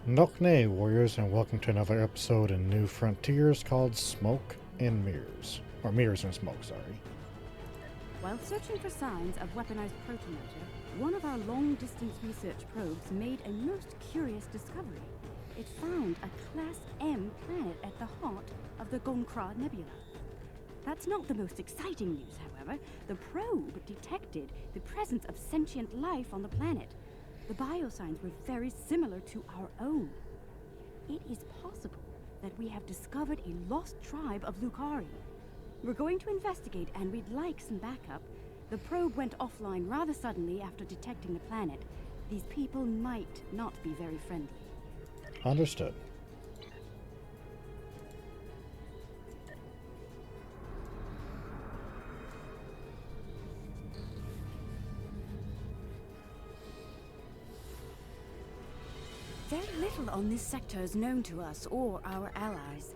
Nokne warriors, and welcome to another episode in New Frontiers called Smoke and Mirrors. Or Mirrors and Smoke, sorry. While searching for signs of weaponized protomatter, one of our long-distance research probes made a most curious discovery. It found a Class M planet at the heart of the Gonkra Nebula. That's not the most exciting news, however. The probe detected the presence of sentient life on the planet. The biosigns were very similar to our own. It is possible that we have discovered a lost tribe of Lucari. We're going to investigate, and we'd like some backup. The probe went offline rather suddenly after detecting the planet. These people might not be very friendly. Understood. Very little on this sector is known to us or our allies.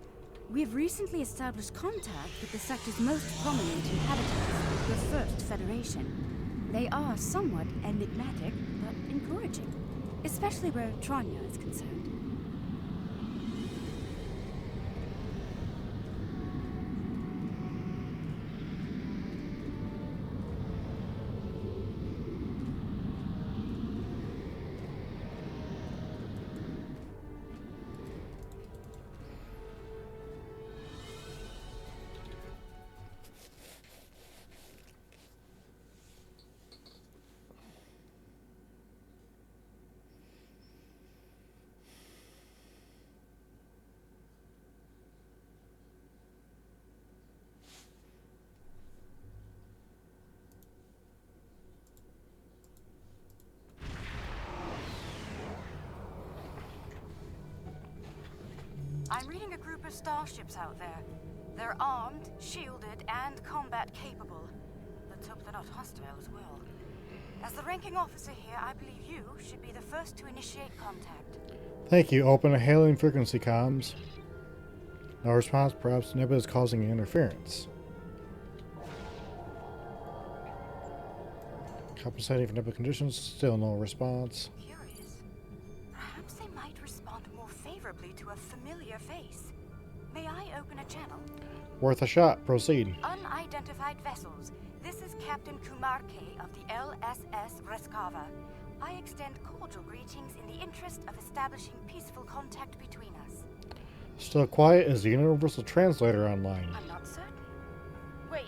We have recently established contact with the sector's most prominent inhabitants, the First Federation. They are somewhat enigmatic, but encouraging, especially where Tranya is concerned. I'm reading a group of starships out there. They're armed, shielded, and combat capable. Let's hope they're not hostile as well. As the ranking officer here, I believe you should be the first to initiate contact. Thank you. Open a hailing frequency comms. No response. Perhaps Nebula is causing interference. Compensating for Nebula conditions. Still no response. Curious. Perhaps they might respond more favorably to a familiar face. May I open a channel? Worth a shot. Proceed. Unidentified vessels. This is Captain Kumar K. of the LSS Reskava. I extend cordial greetings in the interest of establishing peaceful contact between us. Still quiet as the Universal Translator online. I'm not certain. Wait,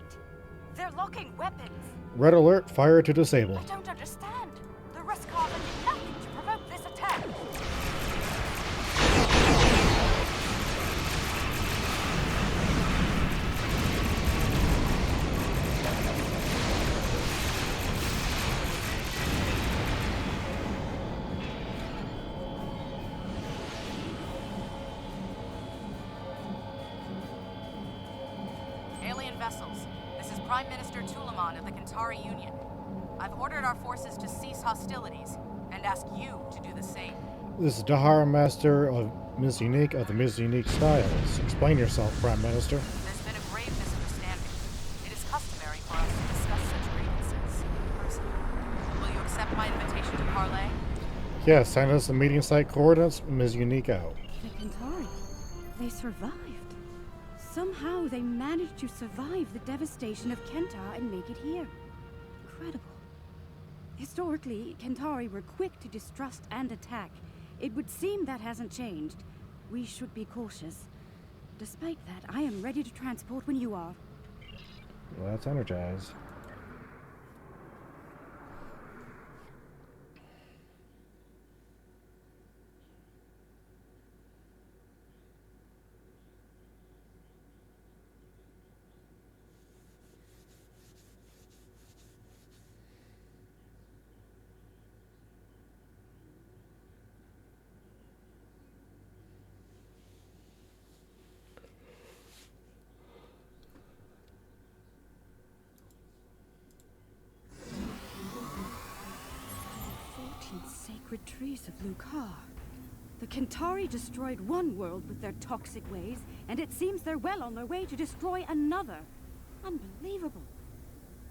they're locking weapons. Red alert. Fire to disable. I don't understand. The Reskava did nothing to provoke this attack. Alien vessels, this is Prime Minister Tulaman of the Kantari Union. I've ordered our forces to cease hostilities and ask you to do the same. This is Dahara, Master of Ms. Unique of the Ms. Unique Styles. Explain yourself, Prime Minister. There's been a grave misunderstanding. It is customary for us to discuss such grievances personally. Will you accept my invitation to parley? Yes, send us the meeting site coordinates, Ms. Unique out. The Kantari, they survived. Somehow they managed to survive the devastation of Kentar and make it here. Incredible. Historically, Kentari were quick to distrust and attack. It would seem that hasn't changed. We should be cautious. Despite that, I am ready to transport when you are. Well, that's energized. Sacred trees of Lucar. The Kentari destroyed one world with their toxic ways, and it seems they're well on their way to destroy another. Unbelievable.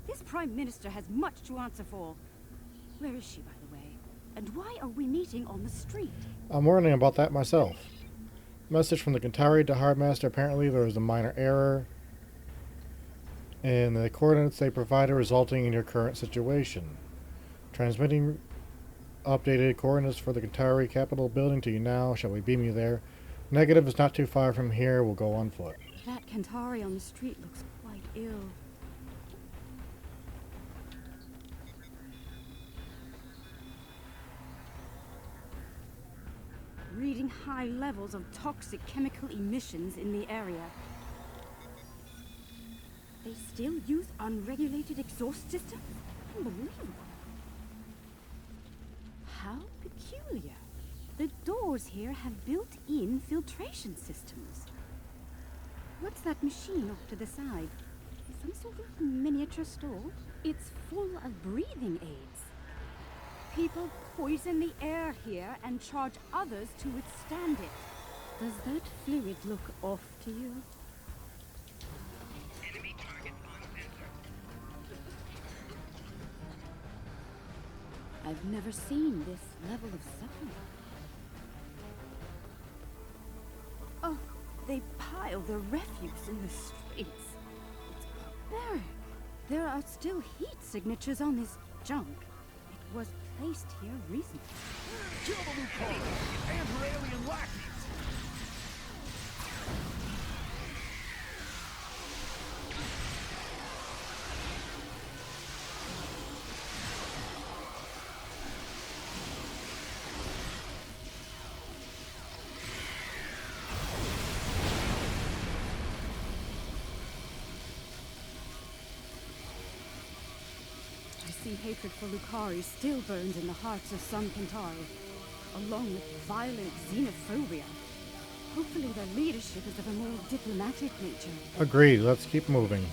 This Prime Minister has much to answer for. Where is she, by the way? And why are we meeting on the street? I'm wondering about that myself. Message from the Kentari to Hardmaster. Apparently there was a minor error in the coordinates they provided, resulting in your current situation. Transmitting updated coordinates for the Kentari Capitol building to you now. Shall we beam you there? Negative is not too far from here. We'll go on foot. That Kentari on the street looks quite ill. Reading high levels of toxic chemical emissions in the area. They still use unregulated exhaust systems? Unbelievable. How peculiar. The doors here have built-in filtration systems. What's that machine off to the side? Some sort of miniature store? It's full of breathing aids. People poison the air here and charge others to withstand it. Does that fluid look off to you? Enemy target on sensor. I've never seen this level of suffering. Oh, they pile the refuse in the streets. It's barbaric. There are still heat signatures on this junk. It was placed here recently. Kill the loophole and her alien lackeys! I see hatred for Lucari still burns in the hearts of some Kentari, along with violent xenophobia. Hopefully their leadership is of a more diplomatic nature. Agreed. Let's keep moving.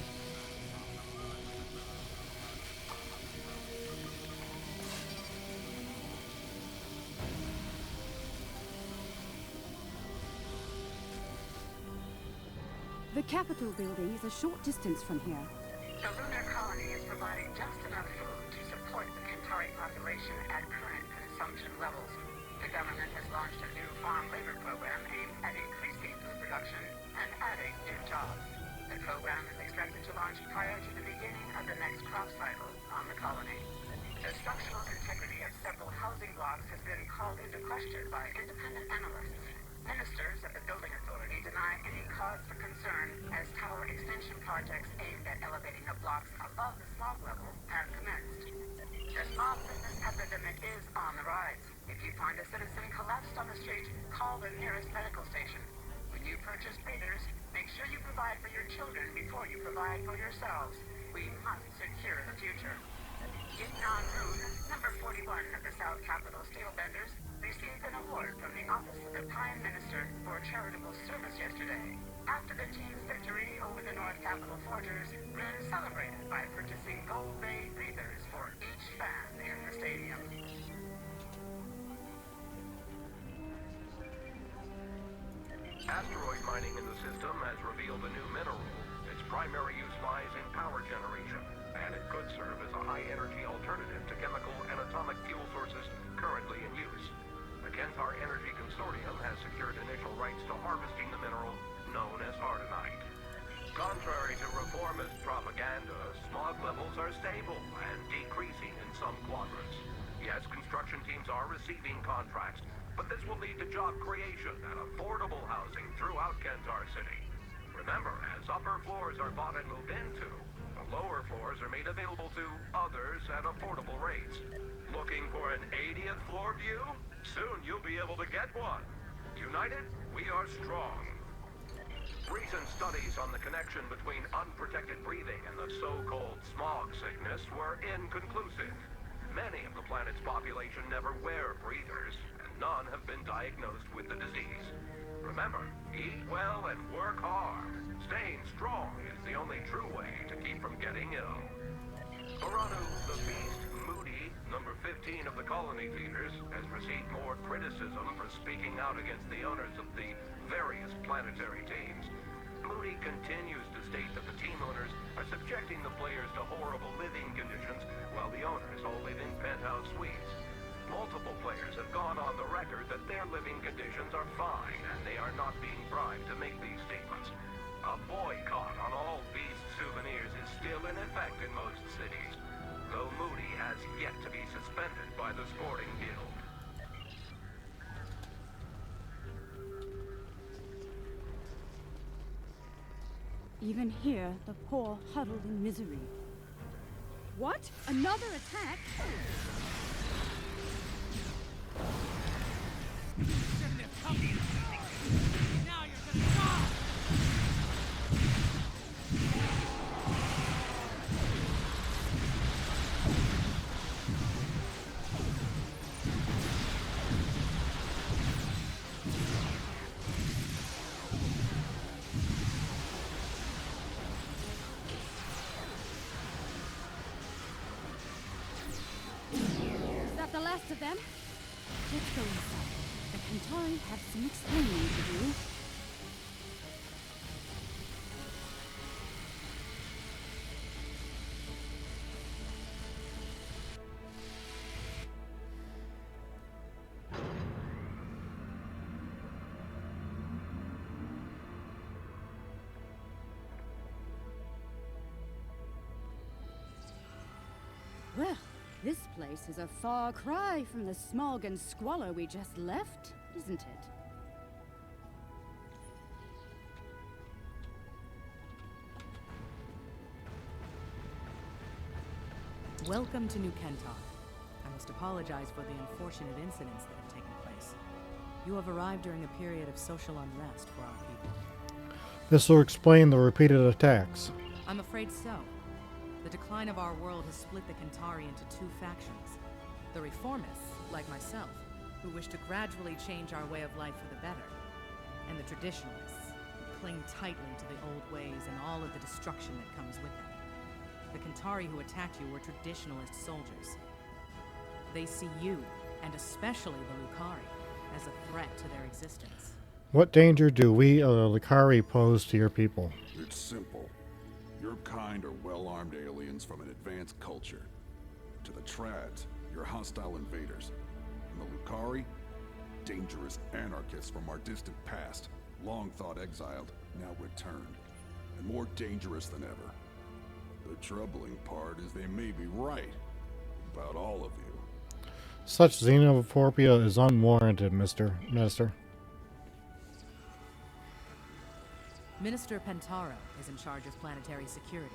The Capitol building is a short distance from here. The lunar colony is providing just enough food to support the Kentari population at current consumption levels. The government has launched a new farm labor program aimed at increasing food production and adding new jobs. The program is expected to launch prior to the beginning of the next crop cycle on the colony. The structural integrity of several housing blocks has been called into question by independent analysts. Ministers of the building authority deny any cause for concern as tower extension projects aimed at elevating the blocks above the smog level have commenced. The smog sickness epidemic is on the rise. If you find a citizen collapsed on the street, call the nearest medical station. When you purchase breathers, make sure you provide for your children before you provide for yourselves. We must secure the future. Gitnon Rune, number 41 of the South Capitol Steel Benders, received an award from the Office of the Prime Minister for charitable service yesterday. After the team's victory over the North Capitol Forgers, Rune celebrated by purchasing gold bay breathers for each fan in the stadium. Asteroid mining in the system has revealed a new mineral. Its primary use lies in power generation, and it could serve as a high-energy alternative to chemical and atomic fuel sources currently in use. The Kentar Energy Consortium has secured initial rights to harvesting the mineral known as Ardenite. Contrary to reformist propaganda, smog levels are stable and decreasing in some quadrants. Yes, construction teams are receiving contracts, but this will lead to job creation and affordable housing throughout Kentar City. Remember, as upper floors are bought and moved into, the lower floors are made available to others at affordable rates. Looking for an 80th floor view? Soon you'll be able to get one. United, we are strong. Recent studies on the connection between unprotected breathing and the so-called smog sickness were inconclusive. Many of the planet's population never wear breathers, and none have been diagnosed with the disease. Remember, eat well and work hard. Staying strong is the only true way to keep from getting ill. Oranu, the Beast, Moody, number 15 of the colony feeders, has received more criticism for speaking out against the owners of the various planetary teams. Moody continues to state that the team owners are subjecting the players to horrible living conditions, while the owners all live in penthouse suites. Multiple record that their living conditions are fine and they are not being bribed to make these statements. A boycott on all Beast souvenirs is still in effect in most cities, though Moody has yet to be suspended by the Sporting Guild. Even here, the poor huddled in misery. What? Another attack? Shouldn't have come here. Now you're gonna die! Is that the last of them? Let's go inside. The Kentari have some explaining to do. Well, this place is a far cry from the smog and squalor we just left, isn't it? Welcome to New Kentar. I must apologize for the unfortunate incidents that have taken place. You have arrived during a period of social unrest for our people. This will explain the repeated attacks. I'm afraid so. The decline of our world has split the Kentari into two factions. The reformists, like myself, who wish to gradually change our way of life for the better. And the traditionalists, who cling tightly to the old ways and all of the destruction that comes with them. The Kentari who attacked you were traditionalist soldiers. They see you, and especially the Lucari, as a threat to their existence. What danger do we, Lucari, pose to your people? It's simple. Your kind are well-armed aliens from an advanced culture. To the Trads, you're hostile invaders. And the Lucari, dangerous anarchists from our distant past, long thought exiled, now returned. And more dangerous than ever. The troubling part is they may be right about all of you. Such xenophobia is unwarranted, Mr. Minister. Minister Pentaro is in charge of planetary security.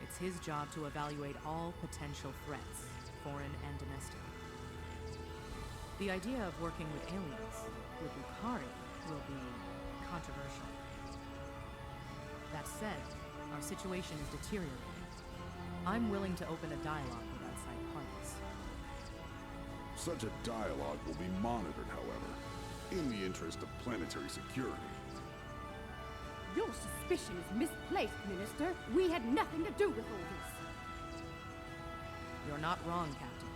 It's his job to evaluate all potential threats, foreign and domestic. The idea of working with aliens, with Lucari, will be controversial. That said, our situation is deteriorating. I'm willing to open a dialogue with outside parties. Such a dialogue will be monitored, however, in the interest of planetary security. Your suspicion is misplaced, Minister. We had nothing to do with all this. You're not wrong, Captain.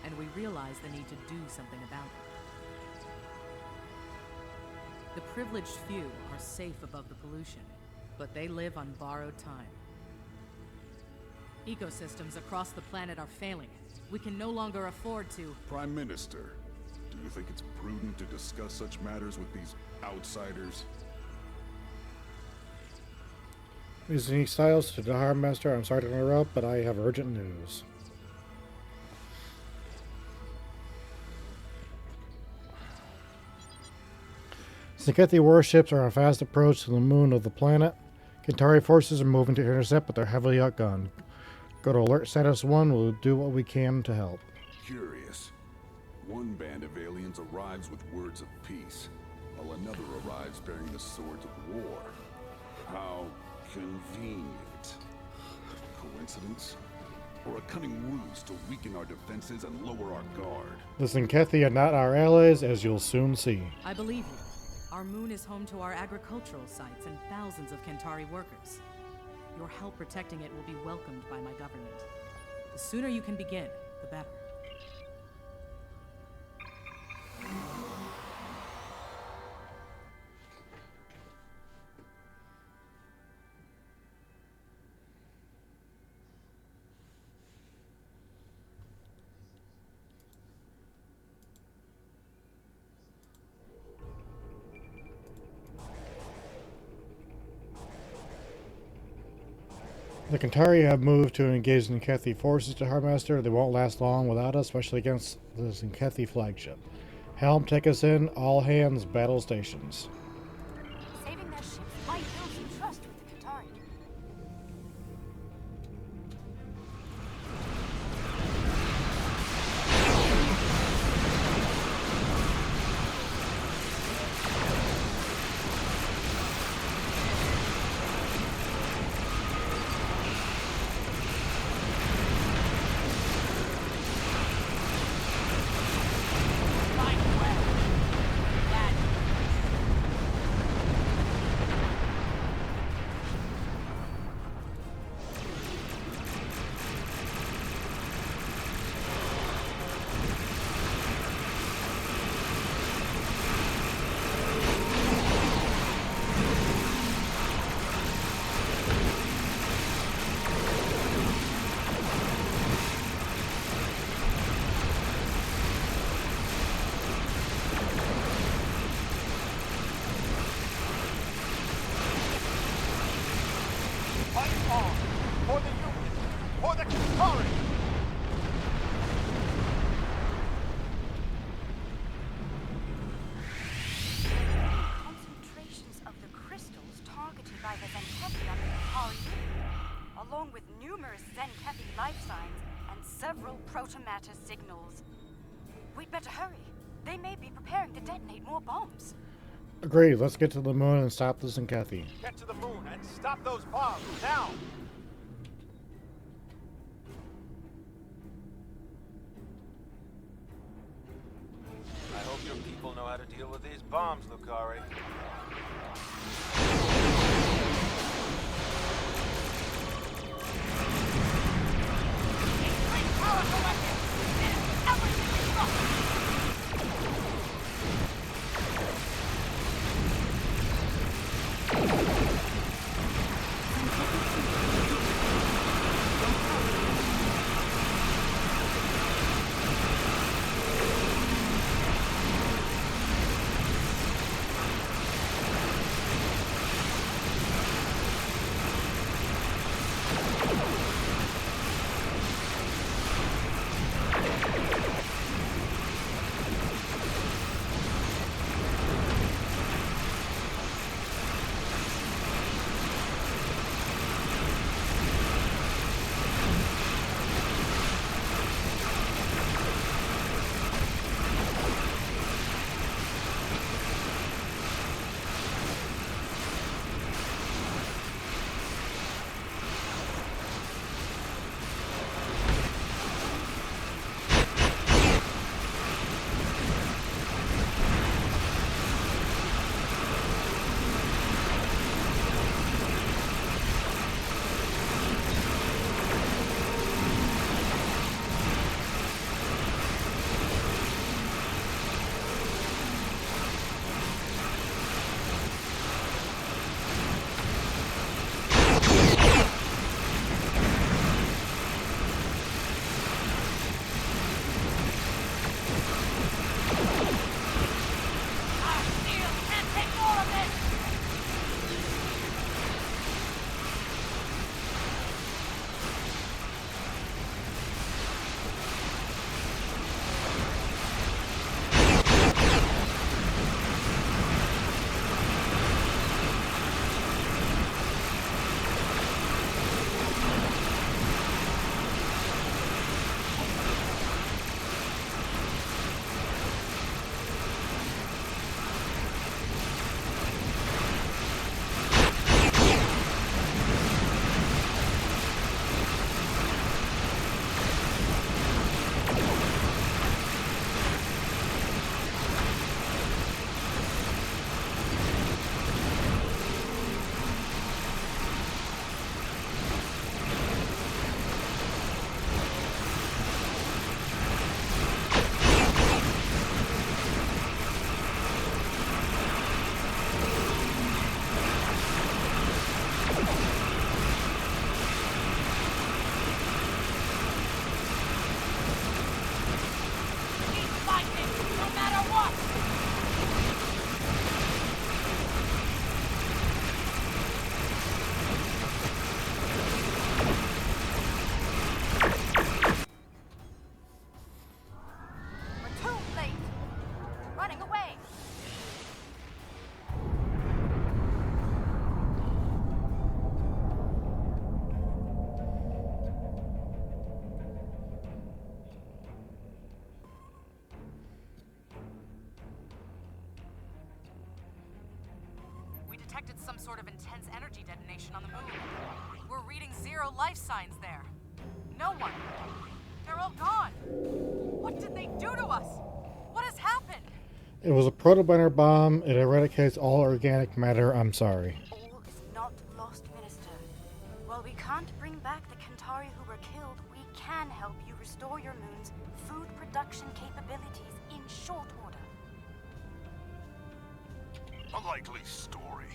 And we realize the need to do something about it. The privileged few are safe above the pollution, but they live on borrowed time. Ecosystems across the planet are failing. We can no longer afford to... Prime Minister, do you think it's prudent to discuss such matters with these outsiders? Using styles to the Harbor Master, I'm sorry to interrupt, but I have urgent news. Sankethi warships are on fast approach to the moon of the planet. Kentari forces are moving to intercept, but they're heavily outgunned. Go to alert status 1, we'll do what we can to help. Curious. One band of aliens arrives with words of peace, while another arrives bearing the swords of war. How convenient. Coincidence? Or a cunning ruse to weaken our defenses and lower our guard? The Sankethi are not our allies, as you'll soon see. I believe you. Our moon is home to our agricultural sites and thousands of Kentari workers. Your help protecting it will be welcomed by my government. The sooner you can begin, the better. The Kantari have moved to engage the Zenkethi forces to Hardmaster. They won't last long without us, especially against the Zenkethi flagship. Helm, take us in. All hands, battle stations. Saving their ships might build some trust with the Qatari. For the Union! For the Qatari! Concentrations of the crystals targeted by the Zenkethi on the Qatari Union, along with numerous Zenkethi life signs and several protomatter signals. We'd better hurry. They may be preparing to detonate more bombs. Agreed. Let's get to the moon and stop the Zenkethi. Get to the moon and stop those bombs, now! I hope your people know how to deal with these bombs, Lucari. detected some sort of intense energy detonation on the moon. We're reading 0 life signs there. No one. They're all gone. What did they do to us? What has happened? It was a proto-binary bomb. It eradicates all organic matter. I'm sorry. All is not lost, Minister. While we can't bring back the Kentari who were killed, we can help you restore your moon's food production capabilities in short order. A likely story.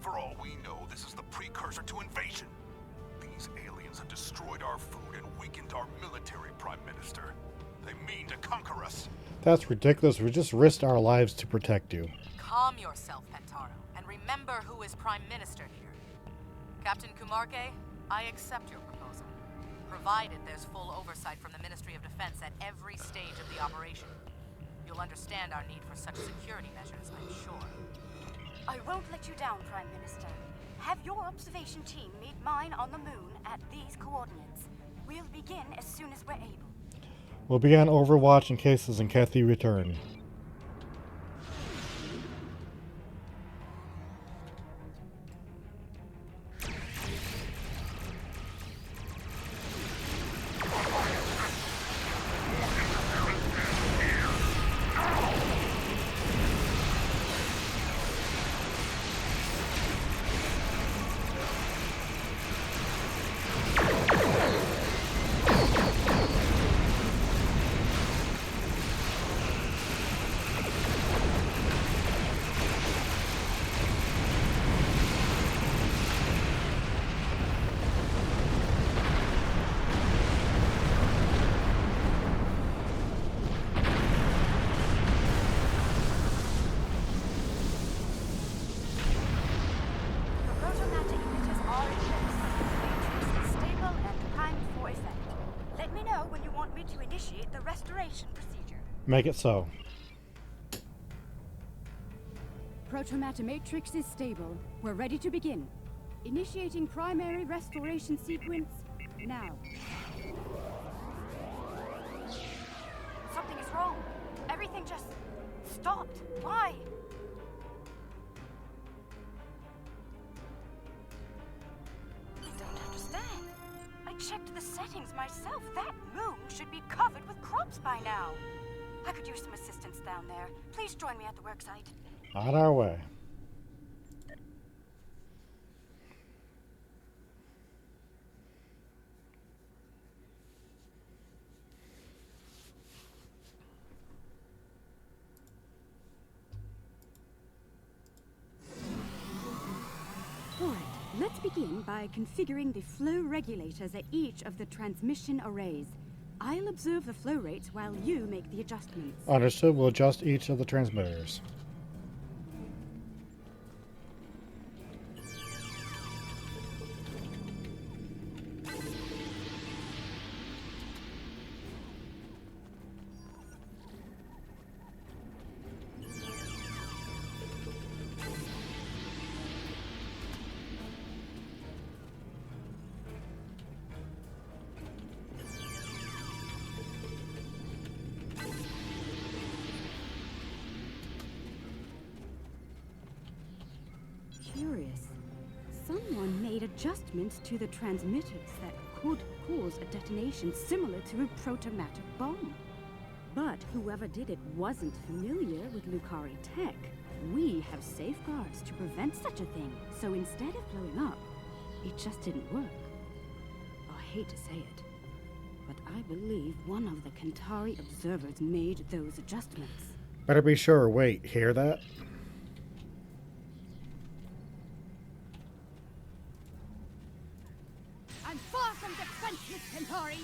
For all we know, this is the precursor to invasion. These aliens have destroyed our food and weakened our military, Prime Minister. They mean to conquer us. That's ridiculous. We just risked our lives to protect you. Calm yourself, Pentaro, and remember who is Prime Minister here. Captain Kumarke, I accept your proposal, provided there's full oversight from the Ministry of Defense at every stage of the operation. You'll understand our need for such security measures, I'm sure. I won't let you down, Prime Minister. Have your observation team meet mine on the moon at these coordinates. We'll begin as soon as we're able. We'll be on Overwatch in case and Kathy return. Make it so. Protomatter matrix is stable. We're ready to begin. Initiating primary restoration sequence now. Something is wrong. Everything just stopped. Why? I don't understand. I checked the settings myself. That moon should be covered with crops by now. I could use some assistance down there. Please join me at the worksite. On our way. Alright, let's begin by configuring the flow regulators at each of the transmission arrays. I'll observe the flow rates while you make the adjustments. Understood. We'll adjust each of the transmitters. Curious. Someone made adjustments to the transmitters that could cause a detonation similar to a protomatter bomb. But whoever did it wasn't familiar with Lucari tech. We have safeguards to prevent such a thing, so instead of blowing up, it just didn't work. I hate to say it, but I believe one of the Kentari observers made those adjustments. Better be sure. Wait, hear that? I'm far from defenseless, Kentari!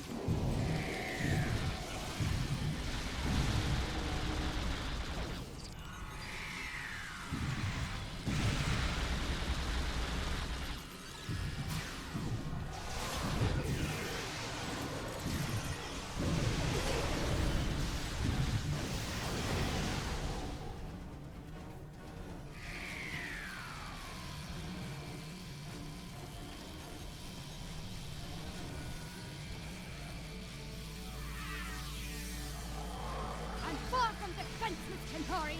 Far from defenseless, Kentari!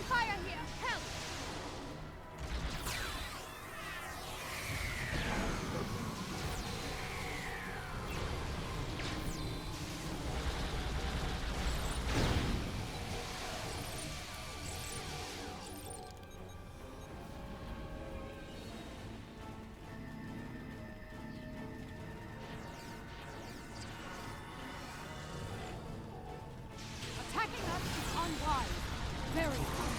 fire here! Help! Attacking us is unwise. Very unwise.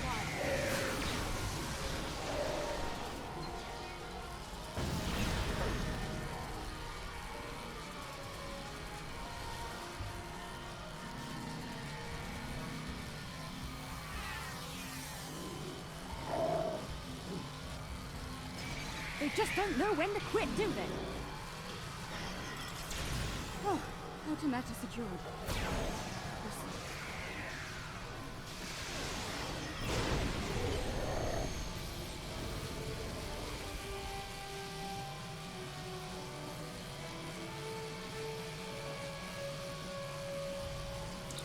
They just don't know when to quit, do they? Oh, automatic secured.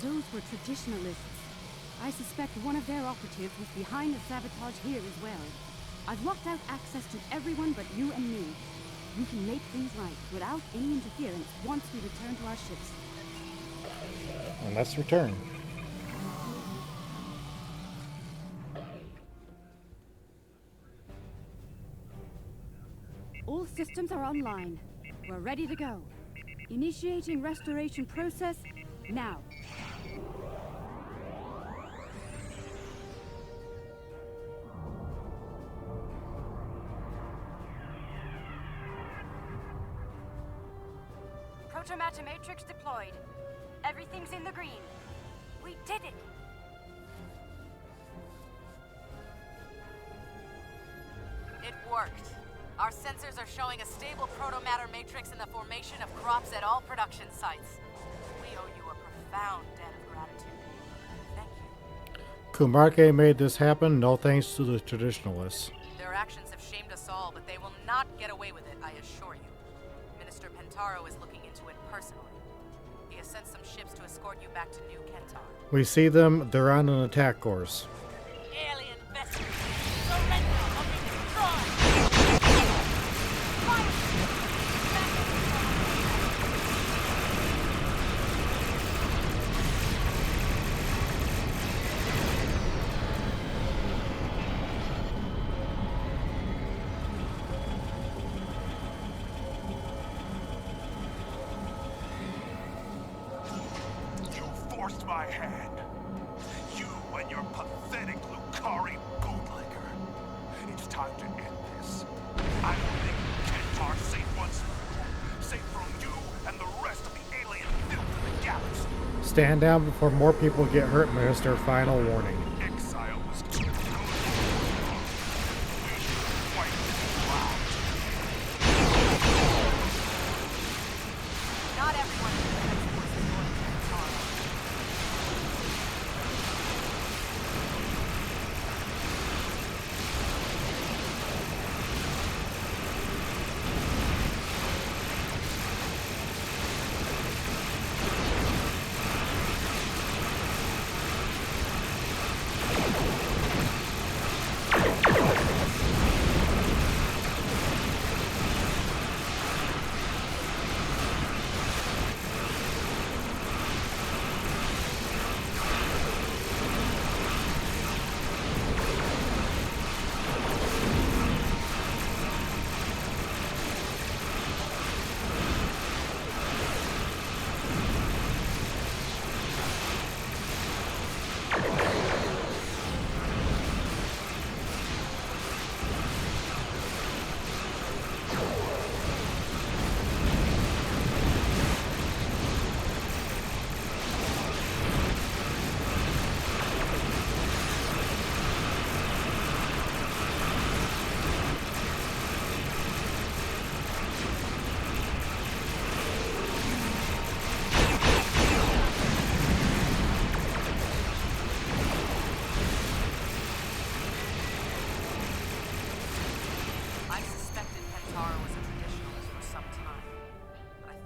Those were traditionalists. I suspect one of their operatives was behind the sabotage here as well. I've locked out access to everyone but you and me. We can make things right without any interference once we return to our ships. And let's return. All systems are online. We're ready to go. Initiating restoration process now. Protomatter matrix deployed. Everything's in the green. We did it! It worked. Our sensors are showing a stable protomatter matrix in the formation of crops at all production sites. We owe you a profound debt of gratitude. Thank you. Kumarke made this happen, no thanks to the traditionalists. Their actions have shamed us all, but they will not get away with it, I assure you. Minister Pentaro is looking into it personally. He has sent some ships to escort you back to New Kentar. We see them, they're on an attack course. Alien vessels, surrender or be destroyed! Forced my hand. You and your pathetic Lucari bootlegger. It's time to end this. I will make Kentar safe once more. Safe from you and the rest of the alien filth in the galaxy. Stand down before more people get hurt, Minister. Final warning. Exile was too good. We should wipe this cloud. Not everyone in the Defense Force is going to Kentar.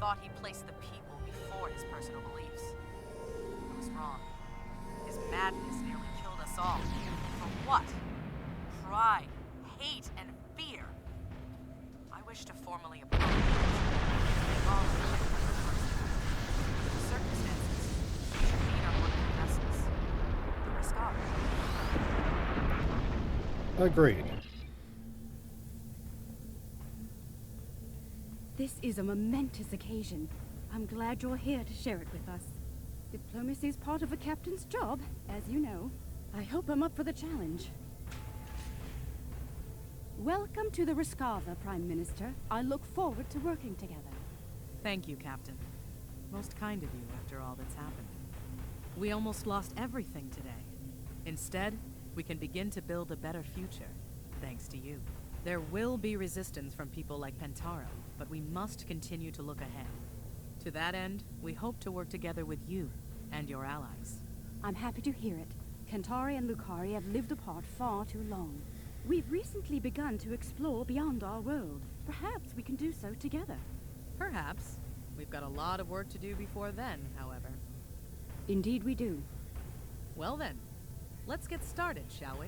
thought he placed the people before his personal beliefs. I was wrong. His madness nearly killed us all. For what? Pride, hate, and fear. I wish to formally apologize. The circumstances should meet on one of the vessels. The risk of. Agreed. This is a momentous occasion. I'm glad you're here to share it with us. Diplomacy is part of a captain's job, as you know. I hope I'm up for the challenge. Welcome to the Riskava, Prime Minister. I look forward to working together. Thank you, Captain. Most kind of you after all that's happened. We almost lost everything today. Instead, we can begin to build a better future, thanks to you. There will be resistance from people like Pentaro, but we must continue to look ahead. To that end, we hope to work together with you and your allies. I'm happy to hear it. Kantari and Lucari have lived apart far too long. We've recently begun to explore beyond our world. Perhaps we can do so together. Perhaps. We've got a lot of work to do before then, however. Indeed we do. Well then, let's get started, shall we?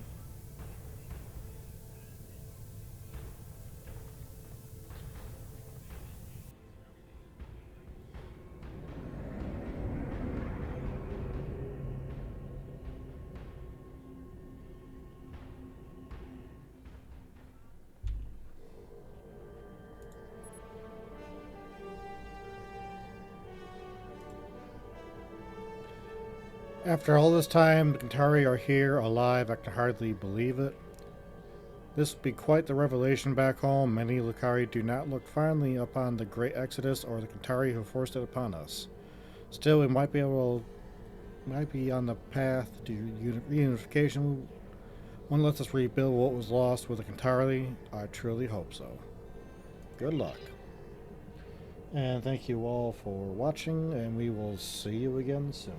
After all this time, the Kantari are here, alive. I can hardly believe it. This would be quite the revelation back home. Many Lucari do not look fondly upon the Great Exodus or the Kantari who forced it upon us. Still, we might be on the path to reunification. One lets us rebuild what was lost with the Kantari. I truly hope so. Good luck. And thank you all for watching, and we will see you again soon.